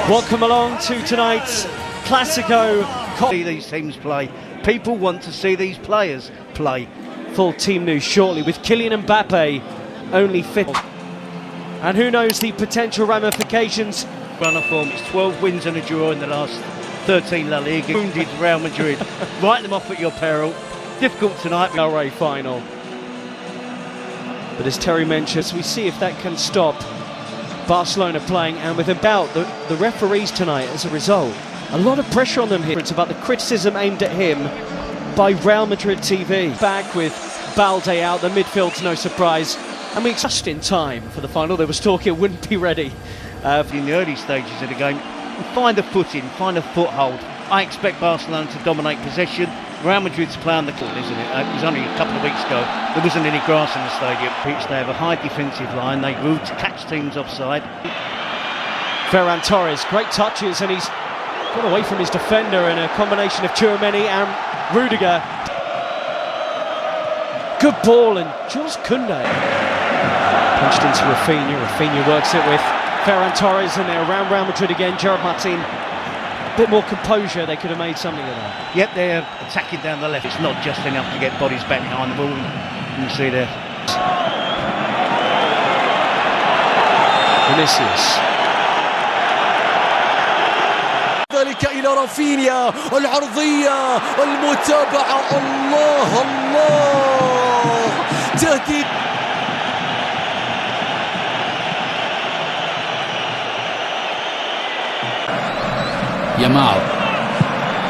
Welcome along to tonight's Classico. See these teams play. People want to see these players play. Full team news shortly with Kylian Mbappe only fit. And who knows the potential ramifications. Run of form, it's 12 wins and a draw in the last 13 La Liga. Wounded Real Madrid. Write them off at your peril. Difficult tonight. Copa del Rey final. But as Terry mentions, we see if that can stop Barcelona playing, and with about the referees tonight as a result. A lot of pressure on them here. It's about the criticism aimed at him by Real Madrid TV. Back with Balde out, the midfield's no surprise. And we just in time for the final. There was talk it wouldn't be ready. In the early stages of the game, find a footing, find a foothold. I expect Barcelona to dominate possession. Real Madrid's play on the court, isn't it? It was only a couple of weeks ago. There wasn't any grass in the stadium. They have a high defensive line. They root to catch teams offside. Ferran Torres, great touches, and he's got away from his defender in a combination of Tchouaméni and Rudiger. Good ball, and Jules Koundé punched into Rafinha. Rafinha works it with Ferran Torres, and they're around Real Madrid again. Gerard Martin, a bit more composure, they could have made something of that. Yep, they're attacking down the left. It's not just enough to get bodies back behind the ball. You can see there. Vinicius. ذلك إلى رافينيا، العرضية، المتابعة، الله الله، تهديد. Yamal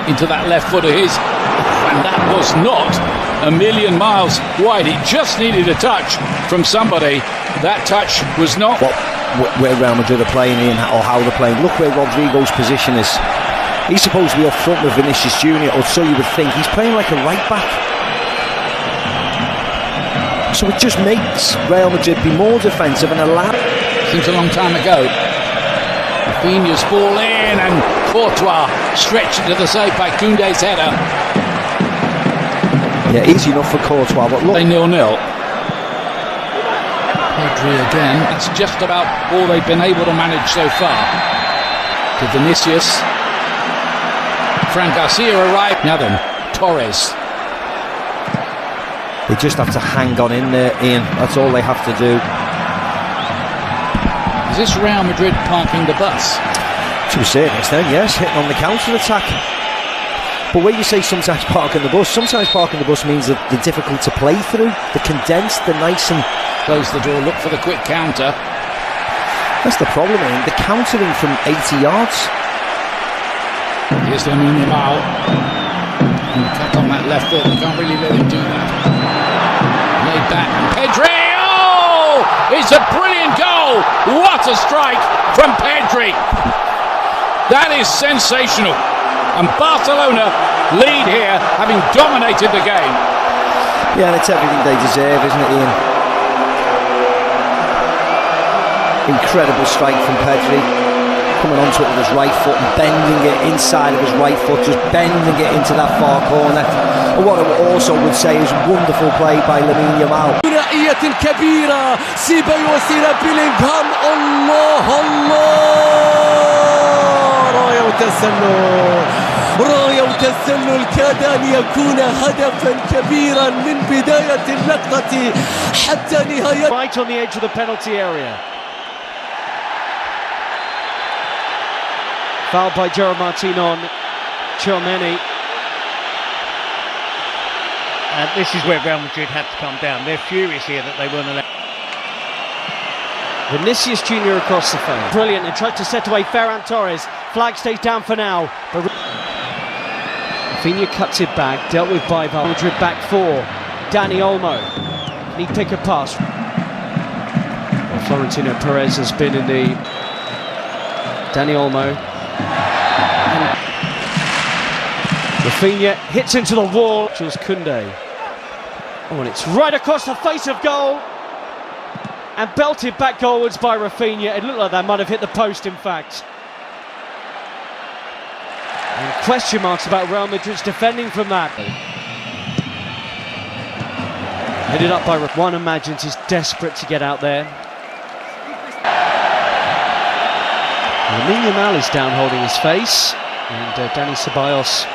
into that left foot of his, and that was not a million miles wide. It just needed a touch from somebody. That touch was not where Real Madrid are playing in, or how they're playing. Look where Rodrigo's position is. He's supposed to be up front with Vinicius Junior, or so you would think. He's playing like a right back, so it just makes Real Madrid be more defensive and allow. Seems a long time ago. Rafinha's ball in, and Courtois stretched into the save by Koundé's header. Yeah, easy enough for Courtois, but look. 0-0. Pedri again. That's just about all they've been able to manage so far. To Vinicius. Fran Garcia arrived. Now then, Torres. They just have to hang on in there, Ian. That's all they have to do. Is this Real Madrid parking the bus? To a certain extent, yes, hitting on the counter-attack. But when you say sometimes parking the bus means that they're difficult to play through. They're condensed, they're nice and... Close the door, look for the quick counter. That's the problem, Ian. They're countering from 80 yards. Here's Lamine Yamal. Cut on that left foot, they can't really let him do that. Laid back, and Pedri! Oh! It's a brilliant goal! What a strike from Pedri! That is sensational. And Barcelona lead here, having dominated the game. Yeah, and it's everything they deserve, isn't it, Ian? Incredible strike from Pedri. Coming onto it with his right foot and bending it inside of his right foot, just bending it into that far corner. And what I also would say is wonderful play by Lamine Yamal. ثنائية كبيرة، سيبايوس إلى بيلينغهام، الله الله، راية وتسلل، راية وتسلل كاد أن يكون هدفا كبيرا من بداية اللقطة حتى نهاية. Right on the edge of the penalty area. Fouled by Gerard Martin on Tchouaméni. And this is where Real Madrid had to come down. They're furious here that they weren't allowed. Vinicius Junior across the field. Brilliant, and tried to set away Ferran Torres. Flag stays down for now. But Rafinha cuts it back, dealt with by Real Madrid back four. Dani Olmo. Can he pick a pass? Well, Florentino Perez has been in the... Dani Olmo. And Rafinha hits into the wall. Jules Koundé. Oh, and it's right across the face of goal. And belted back goalwards by Rafinha. It looked like that might have hit the post, in fact. And question marks about Real Madrid's defending from that. Headed up by one imagines he's desperate to get out there. Yamal is down holding his face, and Dani Ceballos,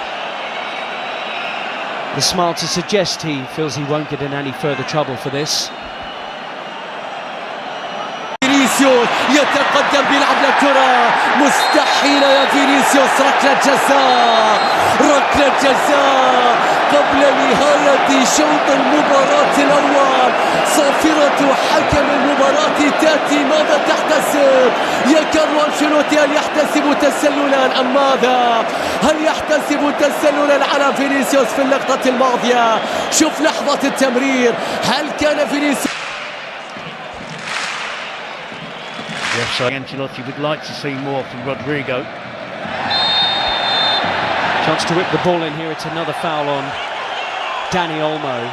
the smile to suggest he feels he won't get in any further trouble for this. فينيسيوس يتقدم بيلعب لكرة مستحيلة يا فينيسيوس. ركلة جزاء قبل نهاية شوط المباراة الأول. صافرة حكم المباراة تأتي. ماذا تحتسب؟ يا كارلو أنشيلوتي، هل يحتسب تسللا أم ماذا؟ هل يحتسب تسللا على فينيسيوس في اللقطة الماضية؟ شوف لحظة التمرير، هل كان فينيسيوس؟ Yes, so Ancelotti would like to see more from Rodrigo. Chance to whip the ball in here. It's another foul on Dani Olmo.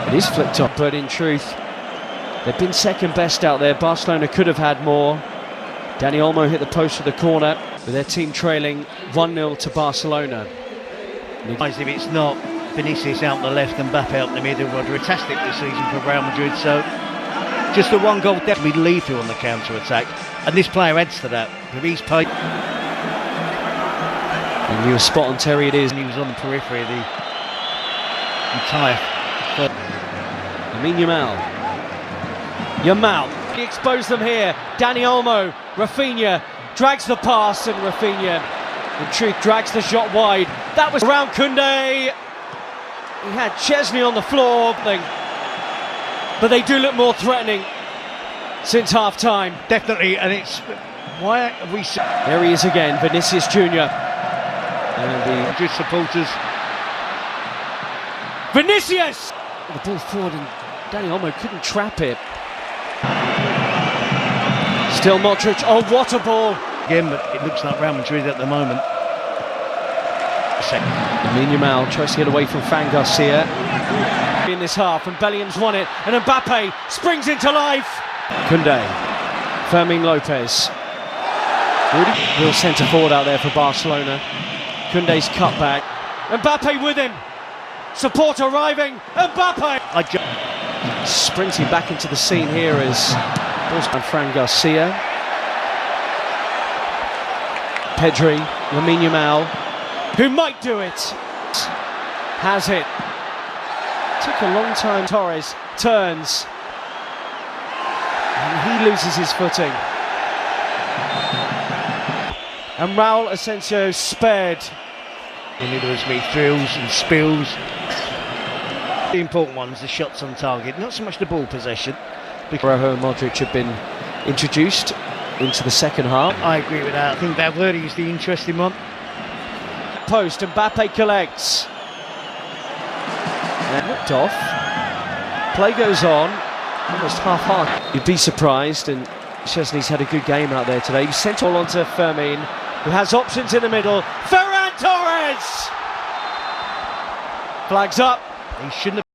It is flicked up, but in truth, they've been second best out there. Barcelona could have had more. Dani Olmo hit the post of the corner, with their team trailing 1-0 to Barcelona. If it's not Vinicius out the left and Mbappe out the middle, fantastic this season for Real Madrid. So just the one goal definitely lethal on the counter-attack, and this player adds to that. But he's paid. And you were spot on, Terry. It is. And he was on the periphery of the entire. Yamal. He exposed them here. Dani Olmo, Rafinha drags the pass, and Rafinha, in truth, drags the shot wide. That was around Koundé. He had Chesney on the floor, but they do look more threatening since half-time. Definitely, and it's why have we seen There he is again, Vinicius Junior, and the Madrid supporters. Vinicius! The ball forward, and Dani Olmo couldn't trap it. Still Modric. Oh, what a ball! Again, but it looks like Real Madrid at the moment. Yamal tries to get away from Fran Garcia in this half, and Bellingham's won it, and Mbappe springs into life. Koundé, Fermin Lopez, real centre forward out there for Barcelona. Koundé's cut back, Mbappe with him, support arriving, Mbappe sprinting back into the scene here as ball's by Fran Garcia. Pedri, Lamine Yamal, who might do it, has it. Took a long time. Torres turns, and he loses his footing. And Raul Asensio spared. And there was me thrills and spills. The important ones, the shots on target, not so much the ball possession. Rojo and Modric have been introduced into the second half. I agree with that. I think Valverde is the interesting one. Post, Mbappe collects. And whipped off. Play goes on. Almost half-hearted. You'd be surprised, and Chesney's had a good game out there today. He sent all onto Fermin, who has options in the middle. Ferran Torres! Flags up. He shouldn't have.